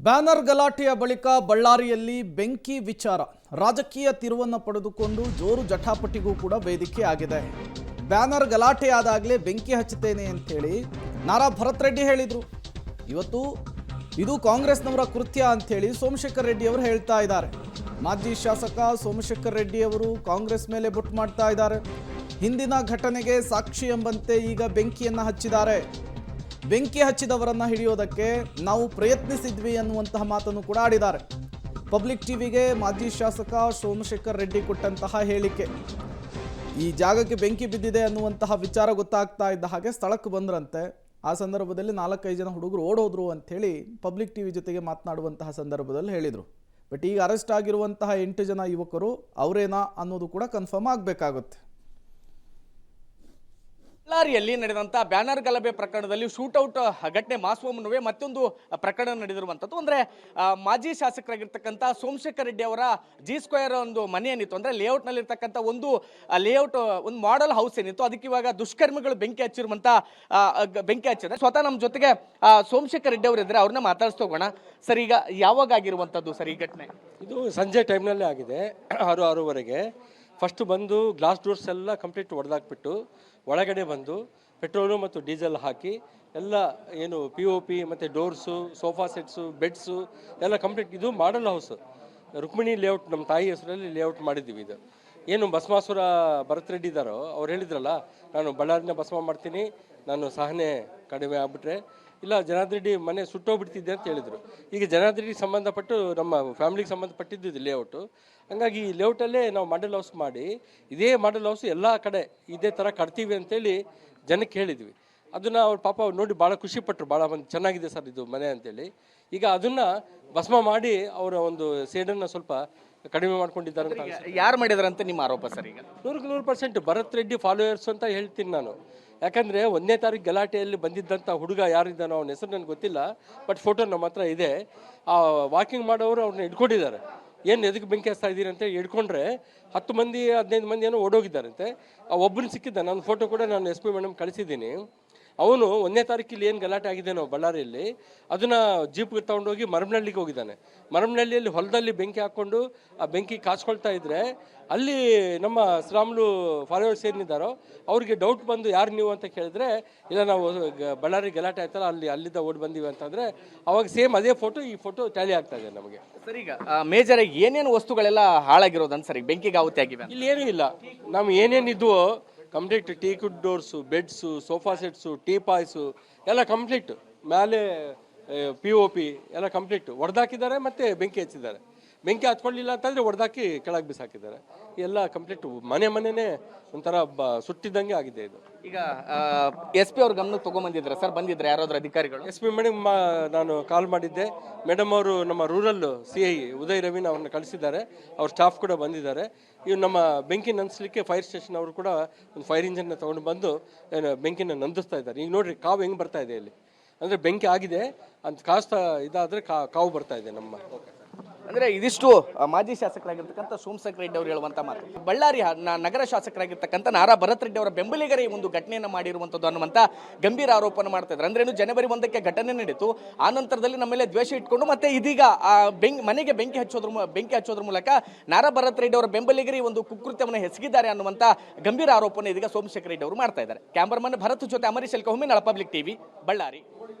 Banner ಗಲಾಟೆಯ ಬಳಿಕ ಬಳ್ಳಾರಿಯಲ್ಲಿ ಬೆಂಕಿ ವಿಚಾರ ರಾಜಕೀಯ ತಿರುವನ್ನು ಪಡೆದುಕೊಂಡು ಜೋರು ಜಟಾಪಟಿಗೂ ಕೂಡ ವೇದಿಕೆ ಆಗಿದೆ. ಬ್ಯಾನರ್ ಗಲಾಟೆ ಆದಾಗಲೇ ಬೆಂಕಿ ಹಚ್ಚುತ್ತೇನೆ ಅಂತೇಳಿ ನಾರಾ ಭರತ್ ರೆಡ್ಡಿ ಹೇಳಿದರು. ಇವತ್ತು ಇದು ಕಾಂಗ್ರೆಸ್ನವರ ಕೃತ್ಯ ಅಂತೇಳಿ ಸೋಮಶೇಖರ್ ರೆಡ್ಡಿ ಅವರು ಹೇಳ್ತಾ ಇದ್ದಾರೆ. ಮಾಜಿ ಶಾಸಕ ಸೋಮಶೇಖರ್ ರೆಡ್ಡಿ ಅವರು ಕಾಂಗ್ರೆಸ್ ಮೇಲೆ ಬೊಟ್ಟು ಮಾಡ್ತಾ ಇದ್ದಾರೆ. ಹಿಂದಿನ ಘಟನೆಗೆ ಸಾಕ್ಷಿ ಎಂಬಂತೆ ಈಗ ಬೆಂಕಿಯನ್ನು ಹಚ್ಚಿದ್ದಾರೆ. ಬೆಂಕಿ ಹಚ್ಚಿದವರನ್ನ ಹಿಡಿಯೋದಕ್ಕೆ ನಾವು ಪ್ರಯತ್ನಿಸಿದ್ವಿ ಅನ್ನುವಂತಹ ಮಾತನ್ನು ಕೂಡ ಆಡಿದ್ದಾರೆ. ಪಬ್ಲಿಕ್ ಟಿವಿಗೆ ಮಾಜಿ ಶಾಸಕ ಸೋಮಶೇಖರ್ ರೆಡ್ಡಿ ಕೊಟ್ಟಂತಹ ಹೇಳಿಕೆ, ಈ ಜಾಗಕ್ಕೆ ಬೆಂಕಿ ಬಿದ್ದಿದೆ ಅನ್ನುವಂತಹ ವಿಚಾರ ಗೊತ್ತಾಗ್ತಾ ಇದ್ದ ಹಾಗೆ ಸ್ಥಳಕ್ಕೆ ಬಂದ್ರಂತೆ. ಆ ಸಂದರ್ಭದಲ್ಲಿ 4-5 ಜನ ಹುಡುಗರು ಓಡೋದ್ರು ಅಂಥೇಳಿ ಪಬ್ಲಿಕ್ ಟಿವಿ ಜೊತೆಗೆ ಮಾತನಾಡುವಂತಹ ಸಂದರ್ಭದಲ್ಲಿ ಹೇಳಿದರು. ಬಟ್ ಈಗ ಅರೆಸ್ಟ್ ಆಗಿರುವಂತಹ 8 ಜನ ಯುವಕರು ಅವರೇನಾ ಅನ್ನೋದು ಕೂಡ ಕನ್ಫರ್ಮ್ ಆಗಬೇಕಾಗುತ್ತೆ. ಬಳ್ಳಾರಿಯಲ್ಲಿ ನಡೆದಂಥ ಬ್ಯಾನರ್ ಗಲಭೆ ಪ್ರಕರಣದಲ್ಲಿ ಶೂಟೌಟ್ ಘಟನೆ ಮಾಸುವ ಮುನ್ನವೇ ಮತ್ತೊಂದು ಪ್ರಕರಣ ನಡೆದಿರುವಂಥದ್ದು. ಅಂದರೆ ಮಾಜಿ ಶಾಸಕರಾಗಿರ್ತಕ್ಕಂಥ ಸೋಮಶೇಖರ್ ರೆಡ್ಡಿ ಅವರ G² ಒಂದು ಮನೆ ಏನಿತ್ತು, ಅಂದರೆ ಲೇಔಟ್ನಲ್ಲಿರ್ತಕ್ಕಂಥ ಒಂದು ಲೇಔಟ್ ಒಂದು ಮಾಡೆಲ್ ಹೌಸ್ ಏನಿತ್ತು, ಅದಕ್ಕೆ ಇವಾಗ ದುಷ್ಕರ್ಮಿಗಳು ಬೆಂಕಿ ಹಚ್ಚಿದ್ದಾರೆ. ಸ್ವತಃ ನಮ್ಮ ಜೊತೆಗೆ ಸೋಮಶೇಖರ್ ರೆಡ್ಡಿ ಅವರು ಇದ್ದಾರೆ, ಅವ್ರನ್ನ ಮಾತಾಡಿಸ್ತೋಗೋಣ. ಸರ್, ಈಗ ಯಾವಾಗ ಆಗಿರುವಂಥದ್ದು ಸರ್ ಈ ಘಟನೆ? ಇದು ಸಂಜೆ ಟೈಮ್ನಲ್ಲೇ ಆಗಿದೆ, 6-6:30. ಫಸ್ಟು ಬಂದು ಗ್ಲಾಸ್ ಡೋರ್ಸ್ ಎಲ್ಲ ಕಂಪ್ಲೀಟ್ ಹೊಡೆದಾಕ್ಬಿಟ್ಟು ಒಳಗಡೆ ಬಂದು ಪೆಟ್ರೋಲು ಮತ್ತು ಡೀಸೆಲ್ ಹಾಕಿ ಎಲ್ಲ ಏನು POP ಮತ್ತು ಡೋರ್ಸು, ಸೋಫಾ ಸೆಟ್ಸು, ಬೆಡ್ಸು ಎಲ್ಲ ಕಂಪ್ಲೀಟ್. ಇದು ಮಾಡಲ್ ಹೌಸ್, ರುಕ್ಮಿಣಿ ಲೇಔಟ್, ನಮ್ಮ ತಾಯಿ ಹೆಸರಲ್ಲಿ ಲೇಔಟ್ ಮಾಡಿದ್ದೀವಿ. ಇದು ಏನು ಭಸ್ಮಾಸುರ ಭರತ್ ರೆಡ್ಡಿ ಇದ್ದಾರೋ ಅವ್ರು ಹೇಳಿದ್ರಲ್ಲ, ನಾನು ಬಳ್ಳಾರಿನ ಭಸ್ಮ ಮಾಡ್ತೀನಿ, ನಾನು ಸಹನೆ ಕಡಿಮೆ ಆಗ್ಬಿಟ್ರೆ ಇಲ್ಲ ಜನಾರ್ದನ್ ರೆಡ್ಡಿ ಮನೆ ಸುಟ್ಟೋಗ್ಬಿಡ್ತಿದ್ದೆ ಅಂತ ಹೇಳಿದರು. ಈಗ ಜನಾರ್ದನ್ ರೆಡ್ಡಿಗೆ ಸಂಬಂಧಪಟ್ಟು ನಮ್ಮ ಫ್ಯಾಮಿಲಿಗೆ ಸಂಬಂಧಪಟ್ಟಿದ್ದು ಇದು ಲೇಔಟು. ಹಂಗಾಗಿ ಈ ಲೇಔಟಲ್ಲೇ ನಾವು ಮಾಡೆಲ್ ಹೌಸ್ ಮಾಡಿ, ಇದೇ ಮಾಡೆಲ್ ಹೌಸ್ ಎಲ್ಲ ಕಡೆ ಇದೇ ಥರ ಕಟ್ತೀವಿ ಅಂತೇಳಿ ಜನಕ್ಕೆ ಹೇಳಿದ್ವಿ. ಅದನ್ನು ಅವ್ರ ಪಾಪ ನೋಡಿ ಭಾಳ ಖುಷಿಪಟ್ಟರು, ಭಾಳ ಮಂದಿ ಚೆನ್ನಾಗಿದೆ ಸರ್ ಇದು ಮನೆ ಅಂತೇಳಿ. ಈಗ ಅದನ್ನು ಭಸ್ಮ ಮಾಡಿ ಅವರ ಒಂದು ಸೇಡನ್ನು ಸ್ವಲ್ಪ ಕಡಿಮೆ ಮಾಡ್ಕೊಂಡಿದ್ದಾರೆ ಅಂತ. ಯಾರು ಮಾಡಿದಾರಂತ ನಿಮ್ಮ ಆರೋಪ ಸರ್? ಈಗ 100% ಭರತ್ ರೆಡ್ಡಿ ಫಾಲೋಯರ್ಸ್ ಅಂತ ಹೇಳ್ತೀನಿ ನಾನು. ಯಾಕಂದರೆ 1ನೇ ತಾರೀಕು ಗಲಾಟೆಯಲ್ಲಿ ಬಂದಿದ್ದಂಥ ಹುಡುಗ ಯಾರಿದ್ದಾನೋ ಅವನ ಹೆಸರು ನನಗೆ ಗೊತ್ತಿಲ್ಲ, ಬಟ್ ಫೋಟೋ ನಮ್ಮ ಹತ್ರ ಇದೆ. ಆ ವಾಕಿಂಗ್ ಮಾಡೋರು ಅವ್ರನ್ನ ಹಿಡ್ಕೊಂಡಿದ್ದಾರೆ. ಏನು ಎದಕ್ಕೆ ಬೆಂಕಿ ಹಚ್ತಾ ಇದ್ದೀರಿ ಅಂತ ಹಿಡ್ಕೊಂಡ್ರೆ 10 ಮಂದಿ 15 ಮಂದಿ ಏನೋ ಓಡೋಗಿದ್ದಾರಂತೆ. ಆ ಒಬ್ಬನ ಸಿಕ್ಕಿದ್ದ, ನನ್ನ ಫೋಟೋ ಕೂಡ ನಾನು SP ಮೇಡಮ್ ಕಳಿಸಿದ್ದೀನಿ. ಅವನು 1ನೇ ತಾರೀಕಿಲ್ಲಿ ಏನು ಗಲಾಟೆ ಆಗಿದ್ದೇನೋ ಬಳ್ಳಾರಿಯಲ್ಲಿ, ಅದನ್ನು ಜೀಪ್ಗೆ ತೊಗೊಂಡೋಗಿ ಮರಮನಹಳ್ಳಿಗೆ ಹೋಗಿದ್ದಾನೆ. ಮರಮನಹಳ್ಳಿಯಲ್ಲಿ ಹೊಲದಲ್ಲಿ ಬೆಂಕಿ ಹಾಕ್ಕೊಂಡು ಆ ಬೆಂಕಿ ಕಾಸ್ಕೊಳ್ತಾ ಇದ್ದರೆ ಅಲ್ಲಿ ನಮ್ಮ ಶ್ರಾಮ್ಲು ಫಾಲೋವರ್ಸ್ ಏನಿದ್ದಾರೋ ಅವ್ರಿಗೆ ಡೌಟ್ ಬಂದು ಯಾರು ನೀವು ಅಂತ ಕೇಳಿದ್ರೆ, ಇಲ್ಲ ನಾವು ಬಳ್ಳಾರಿ ಗಲಾಟೆ ಆಯ್ತಲ್ಲ ಅಲ್ಲಿಂದ ಓಡಿ ಬಂದೀವಿ ಅಂತಂದರೆ ಅವಾಗ ಸೇಮ್ ಅದೇ ಫೋಟೋ ಈ ಫೋಟೋ ಟ್ಯಾಲಿ ಆಗ್ತಾ ಇದೆ ನಮಗೆ. ಸರ್, ಈಗ ಮೇಜರ್ ಏನೇನು ವಸ್ತುಗಳೆಲ್ಲ ಹಾಳಾಗಿರೋದನ್ನು ಸರ್, ಬೆಂಕಿಗೆ ಆಹುತಿ ಆಗಿವೆ? ಇಲ್ಲಿ ಏನೂ ಇಲ್ಲ, ನಾವು ಏನೇನಿದ್ವೋ complete teakwood doors, beds, sofa sets, teapoys ಎಲ್ಲ ಕಂಪ್ಲೀಟ್, ಮೇಲೆ POP ಎಲ್ಲ ಕಂಪ್ಲೀಟ್ ಹೊಡೆದಾಕಿದ್ದಾರೆ ಮತ್ತು ಬೆಂಕಿ ಹಚ್ಚಿದ್ದಾರೆ. ಬೆಂಕಿ ಹಚ್ಕೊಳ್ಳಿಲ್ಲ ಅಂತಂದರೆ ಹೊಡೆದಾಕಿ ಕೆಳಗೆ ಬಿಸಾಕಿದ್ದಾರೆ. ಎಲ್ಲ ಕಂಪ್ಲೀಟ್ ಮನೆನೇ ಒಂಥರ ಸುಟ್ಟಿದ್ದಂಗೆ ಆಗಿದೆ ಇದು. ಈಗ SP ಅವ್ರ ಗಮನಕ್ಕೆ ತೊಗೊಂಬಂದಿದ್ರೆ ಸರ್, ಬಂದಿದ್ರೆ ಯಾರಾದ್ರೂ ಅಧಿಕಾರಿಗಳು? SP ಮೇಡಮ್ ನಾನು ಕಾಲ್ ಮಾಡಿದ್ದೆ. ಮೇಡಮ್ ಅವರು ನಮ್ಮ ರೂರಲ್ CI ಉದಯ್ ರವಿನ ಅವ್ರನ್ನ ಕಳಿಸಿದ್ದಾರೆ, ಅವ್ರ ಸ್ಟಾಫ್ ಕೂಡ ಬಂದಿದ್ದಾರೆ. ಇವು ನಮ್ಮ ಬೆಂಕಿ ನಂದಿಸ್ಲಿಕ್ಕೆ ಫೈರ್ ಸ್ಟೇಷನ್ ಅವರು ಕೂಡ ಒಂದು ಫೈರ್ ಇಂಜನ್ನ ತೊಗೊಂಡು ಬಂದು ಬೆಂಕಿನ ನಂದಿಸ್ತಾ ಇದ್ದಾರೆ. ಈಗ ನೋಡಿರಿ ಕಾವು ಹೆಂಗೆ ಬರ್ತಾ ಇದೆ ಇಲ್ಲಿ, ಅಂದರೆ ಬೆಂಕಿ ಆಗಿದೆ ಅಂತ ಕಾಸ್ತಾ ಇದಾದರೆ ಕಾವು ಬರ್ತಾ ಇದೆ ನಮ್ಮ. ಅಂದರೆ ಇದಿಷ್ಟು ಮಾಜಿ ಶಾಸಕರಾಗಿರ್ತಕ್ಕಂಥ ಸೋಮಶೇಖರ್ ರೆಡ್ಡಿ ಅವರು ಹೇಳುವಂಥ ಮಾತು. ಬಳ್ಳಾರಿ ನಗರ ಶಾಸಕರಾಗಿರ್ತಕ್ಕಂಥ ನಾರಾ ಭರತ್ ರೆಡ್ಡಿ ಅವರ ಬೆಂಬಲಿಗರೇ ಈ ಒಂದು ಘಟನೆಯನ್ನು ಮಾಡಿರುವಂಥದ್ದು ಅನ್ನುವಂಥ ಗಂಭೀರ ಆರೋಪನ ಮಾಡ್ತಾ ಇದ್ದಾರೆ. ಅಂದ್ರೇನು, ಜನವರಿ 1ಕ್ಕೆ ಘಟನೆ ನಡೀತು, ಆ ನಂತರದಲ್ಲಿ ನಮ್ಮ ಮೇಲೆ ದ್ವೇಷ ಇಟ್ಕೊಂಡು ಮತ್ತೆ ಇದೀಗ ಮನೆಗೆ ಬೆಂಕಿ ಹಚ್ಚೋದ್ರ ಮೂಲಕ ನಾರಾ ಭರತ್ ರೆಡ್ಡಿ ಅವರ ಬೆಂಬಲಿಗರೇ ಒಂದು ಕುಕೃತ್ಯವನ್ನು ಎಸಗಿದ್ದಾರೆ ಅನ್ನುವಂಥ ಗಂಭೀರ ಆರೋಪನ ಇದೀಗ ಸೋಮಶೇಖರ್ ರೆಡ್ಡಿ ಅವರು ಮಾಡ್ತಾ ಇದ್ದಾರೆ. ಕ್ಯಾಮರಾಮನ್ ಭರತ್ ಜೊತೆ ಅಮರೀಶ್ ಎಲ್ಕಹೊಮ್ಮಿನಾಳ, ಪಬ್ಲಿಕ್ ಟಿವಿ, ಬಳ್ಳಾರಿ.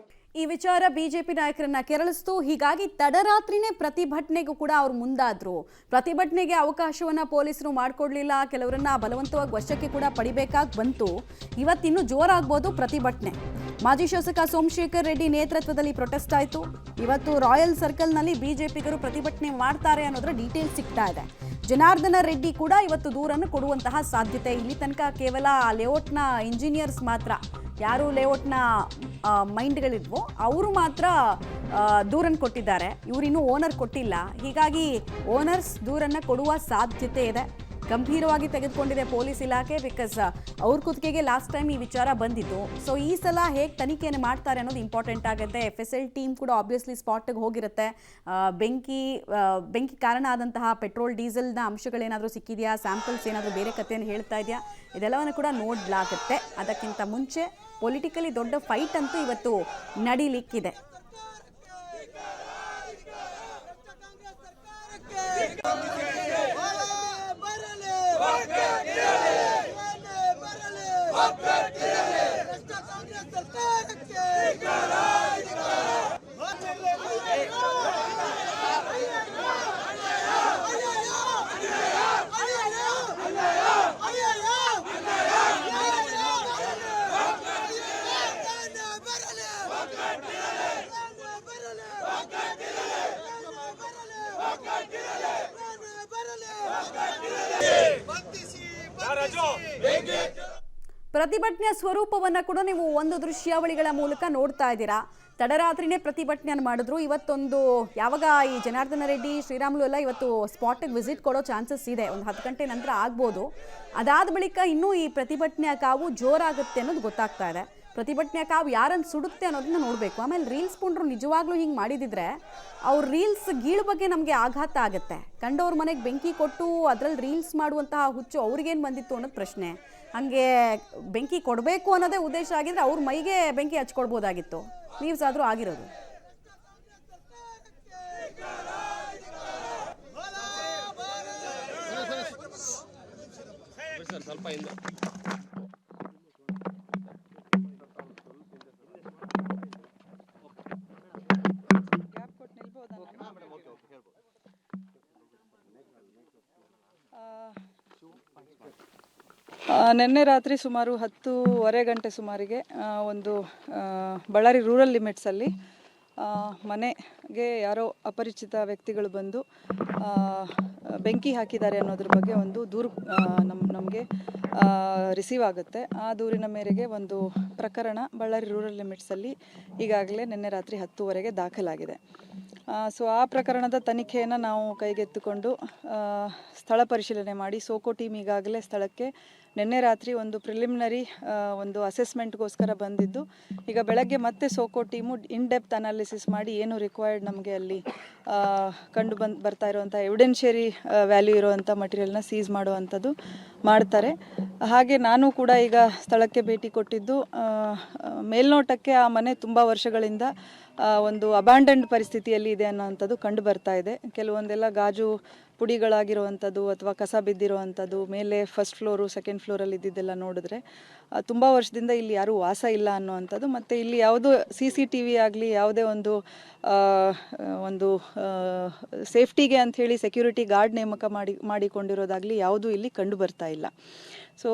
ಈ ವಿಚಾರ ಬಿಜೆಪಿ ನಾಯಕರನ್ನ ಕೆರಳಿಸ್ತು. ಹೀಗಾಗಿ ತಡರಾತ್ರಿನೇ ಪ್ರತಿಭಟನೆಗೂ ಕೂಡ ಅವರು ಮುಂದಾದ್ರು. ಪ್ರತಿಭಟನೆಗೆ ಅವಕಾಶವನ್ನ ಪೊಲೀಸರು ಮಾಡಿಕೊಡ್ಲಿಲ್ಲ, ಕೆಲವರನ್ನ ಬಲವಂತವಾಗಿ ವಶಕ್ಕೆ ಕೂಡ ಪಡಿಬೇಕಾಗಿ ಬಂತು. ಇವತ್ತಿನ್ನೂ ಜೋರಾಗ್ಬೋದು ಪ್ರತಿಭಟನೆ. ಮಾಜಿ ಶಾಸಕ ಸೋಮಶೇಖರ್ ರೆಡ್ಡಿ ನೇತೃತ್ವದಲ್ಲಿ ಪ್ರೊಟೆಸ್ಟ್ ಆಯಿತು. ಇವತ್ತು ರಾಯಲ್ ಸರ್ಕಲ್ನಲ್ಲಿ ಬಿಜೆಪಿಗರು ಪ್ರತಿಭಟನೆ ಮಾಡ್ತಾರೆ ಅನ್ನೋದ್ರ ಡೀಟೇಲ್ಸ್ ಸಿಗ್ತಾ ಇದೆ. ಜನಾರ್ದನ ರೆಡ್ಡಿ ಕೂಡ ಇವತ್ತು ದೂರನ್ನು ಕೊಡುವಂತಹ ಸಾಧ್ಯತೆ. ಇಲ್ಲಿ ತನಕ ಕೇವಲ ಲೇಔಟ್ನ ಇಂಜಿನಿಯರ್ಸ್ ಮಾತ್ರ, ಯಾರು ಲೇಔಟ್ನ ಮೈಂಡ್ಗಳಿದ್ವೋ ಅವರು ಮಾತ್ರ ದೂರನ್ನು ಕೊಟ್ಟಿದ್ದಾರೆ. ಇವರಿನ್ನೂ ಓನರ್ ಕೊಟ್ಟಿಲ್ಲ. ಹೀಗಾಗಿ ಓನರ್ಸ್ ದೂರನ್ನು ಕೊಡುವ ಸಾಧ್ಯತೆ ಇದೆ. ಗಂಭೀರವಾಗಿ ತೆಗೆದುಕೊಂಡಿದೆ ಪೊಲೀಸ್ ಇಲಾಖೆ. ಬಿಕಾಸ್ ಅವ್ರ ಕುತ್ತಿಗೆಗೆ ಲಾಸ್ಟ್ ಟೈಮ್ ಈ ವಿಚಾರ ಬಂದಿತ್ತು. ಸೊ ಈ ಸಲ ಹೇಗೆ ತನಿಖೆಯನ್ನು ಮಾಡ್ತಾರೆ ಅನ್ನೋದು ಇಂಪಾರ್ಟೆಂಟ್ ಆಗುತ್ತೆ. FSL ಟೀಮ್ ಕೂಡ ಆಬ್ವಿಯಸ್ಲಿ ಸ್ಪಾಟ್ಗೆ ಹೋಗಿರುತ್ತೆ. ಬೆಂಕಿ ಕಾರಣ ಆದಂತಹ ಪೆಟ್ರೋಲ್ ಡೀಸೆಲ್ನ ಅಂಶಗಳೇನಾದರೂ ಸಿಕ್ಕಿದೆಯಾ, ಸ್ಯಾಂಪಲ್ಸ್ ಏನಾದರೂ ಬೇರೆ ಕಥೆಯನ್ನು ಹೇಳ್ತಾ ಇದೆಯಾ, ಇದೆಲ್ಲವನ್ನು ಕೂಡ ನೋಡಲಾಗುತ್ತೆ. ಅದಕ್ಕಿಂತ ಮುಂಚೆ ಪೊಲಿಟಿಕಲಿ ದೊಡ್ಡ ಫೈಟ್ ಅಂತೂ ಇವತ್ತು ನಡೀಲಿಕ್ಕಿದೆ. ಪ್ರತಿಭಟನೆಯ ಸ್ವರೂಪವನ್ನು ಕೂಡ ನೀವು ಒಂದು ದೃಶ್ಯಾವಳಿಗಳ ಮೂಲಕ ನೋಡ್ತಾ ಇದ್ದೀರಾ. ತಡರಾತ್ರಿನೇ ಪ್ರತಿಭಟನೆಯನ್ನು ಮಾಡಿದ್ರು. ಇವತ್ತೊಂದು ಯಾವಾಗ ಈ ಜನಾರ್ದನ ರೆಡ್ಡಿ ಶ್ರೀರಾಮುಲು ಎಲ್ಲ ಇವತ್ತು ಸ್ಪಾಟಿಗೆ ವಿಸಿಟ್ ಕೊಡೋ ಚಾನ್ಸಸ್ ಇದೆ, ಒಂದು 10 ಗಂಟೆ ನಂತರ ಆಗ್ಬೋದು. ಅದಾದ ಬಳಿಕ ಇನ್ನೂ ಈ ಪ್ರತಿಭಟನೆಯ ಕಾವು ಜೋರಾಗುತ್ತೆ ಅನ್ನೋದು ಗೊತ್ತಾಗ್ತಾ ಇದೆ. ಪ್ರತಿಭಟನೆಯ ಕಾವು ಯಾರನ್ನು ಸುಡುತ್ತೆ ಅನ್ನೋದನ್ನ ನೋಡಬೇಕು. ಆಮೇಲೆ ರೀಲ್ಸ್ ಪುಂಡ್ರು ನಿಜವಾಗ್ಲೂ ಹಿಂಗೆ ಮಾಡಿದಿದ್ರೆ ಅವ್ರ ರೀಲ್ಸ್ ಗೀಳು ಬಗ್ಗೆ ನಮಗೆ ಆಘಾತ ಆಗುತ್ತೆ. ಕಂಡವ್ರ ಮನೆಗೆ ಬೆಂಕಿ ಕೊಟ್ಟು ಅದರಲ್ಲಿ ರೀಲ್ಸ್ ಮಾಡುವಂತಹ ಹುಚ್ಚು ಅವ್ರಿಗೇನು ಬಂದಿತ್ತು ಅನ್ನೋದು ಪ್ರಶ್ನೆ. ಹಾಗೆ ಬೆಂಕಿ ಕೊಡಬೇಕು ಅನ್ನೋದೇ ಉದ್ದೇಶ ಆಗಿದ್ರೆ ಅವ್ರ ಮೈಗೆ ಬೆಂಕಿ ಹಚ್ಕೊಳ್ಬೋದಾಗಿತ್ತು. ವ್ಯೂಸ್ ಆದರೂ ಆಗಿರೋದು. ನಿನ್ನೆ ರಾತ್ರಿ ಸುಮಾರು 10:30 ಗಂಟೆ ಸುಮಾರಿಗೆ ಒಂದು ಬಳ್ಳಾರಿ ರೂರಲ್ ಲಿಮಿಟ್ಸಲ್ಲಿ ಮನೆಗೆ ಯಾರೋ ಅಪರಿಚಿತ ವ್ಯಕ್ತಿಗಳು ಬಂದು ಬೆಂಕಿ ಹಾಕಿದ್ದಾರೆ ಅನ್ನೋದ್ರ ಬಗ್ಗೆ ಒಂದು ದೂರು ನಮಗೆ ರಿಸೀವ್ ಆಗುತ್ತೆ. ಆ ದೂರಿನ ಮೇರೆಗೆ ಒಂದು ಪ್ರಕರಣ ಬಳ್ಳಾರಿ ರೂರಲ್ ಲಿಮಿಟ್ಸಲ್ಲಿ ಈಗಾಗಲೇ ನಿನ್ನೆ ರಾತ್ರಿ 10:30ಗೆ ದಾಖಲಾಗಿದೆ. ಸೊ ಆ ಪ್ರಕರಣದ ತನಿಖೆಯನ್ನು ನಾವು ಕೈಗೆತ್ತಿಕೊಂಡು ಸ್ಥಳ ಪರಿಶೀಲನೆ ಮಾಡಿ ಸೋಕೋ ಟೀಮ್ ಈಗಾಗಲೇ ಸ್ಥಳಕ್ಕೆ ನಿನ್ನೆ ರಾತ್ರಿ ಒಂದು ಪ್ರಿಲಿಮಿನರಿ ಒಂದು ಅಸೆಸ್ಮೆಂಟ್ಗೋಸ್ಕರ ಬಂದಿದ್ದು, ಈಗ ಬೆಳಗ್ಗೆ ಮತ್ತೆ SOCO team in depth analysis ಮಾಡಿ ಏನು ರಿಕ್ವೈರ್ಡ್ ನಮಗೆ ಅಲ್ಲಿ ಬರ್ತಾ ಇರುವಂಥ ಎವಿಡೆನ್ಷಿಯರಿ ವ್ಯಾಲ್ಯೂ ಇರುವಂಥ ಮಟೀರಿಯಲ್ನ ಸೀಸ್ ಮಾಡುವಂಥದ್ದು ಮಾಡ್ತಾರೆ. ಹಾಗೆ ನಾನು ಕೂಡ ಈಗ ಸ್ಥಳಕ್ಕೆ ಭೇಟಿ ಕೊಟ್ಟಿದ್ದು, ಮೇಲ್ನೋಟಕ್ಕೆ ಆ ಮನೆ ತುಂಬ ವರ್ಷಗಳಿಂದ ಒಂದು ಅಬ್ಯಾಂಡನ್ಡ್ ಪರಿಸ್ಥಿತಿಯಲ್ಲಿ ಇದೆ ಅನ್ನೋವಂಥದ್ದು ಕಂಡು ಬರ್ತಾ ಇದೆ. ಕೆಲವೊಂದೆಲ್ಲ ಗಾಜು ಪುಡಿಗಳಾಗಿರುವಂಥದ್ದು ಅಥವಾ ಕಸ ಬಿದ್ದಿರುವಂಥದ್ದು, ಮೇಲೆ ಫಸ್ಟ್ ಫ್ಲೋರು ಸೆಕೆಂಡ್ ಫ್ಲೋರಲ್ಲಿ ಇದ್ದಿದ್ದೆಲ್ಲ ನೋಡಿದ್ರೆ ತುಂಬ ವರ್ಷದಿಂದ ಇಲ್ಲಿ ಯಾರೂ ವಾಸ ಇಲ್ಲ ಅನ್ನೋವಂಥದ್ದು. ಮತ್ತು ಇಲ್ಲಿ ಯಾವುದೋ CCTV ಆಗಲಿ ಯಾವುದೇ ಒಂದು ಸೇಫ್ಟಿಗೆ ಅಂಥೇಳಿ ಸೆಕ್ಯೂರಿಟಿ ಗಾರ್ಡ್ ನೇಮಕ ಮಾಡಿಕೊಂಡಿರೋದಾಗಲಿ ಯಾವುದೂ ಇಲ್ಲಿ ಕಂಡು ಬರ್ತಾ ಇಲ್ಲ. ಸೊ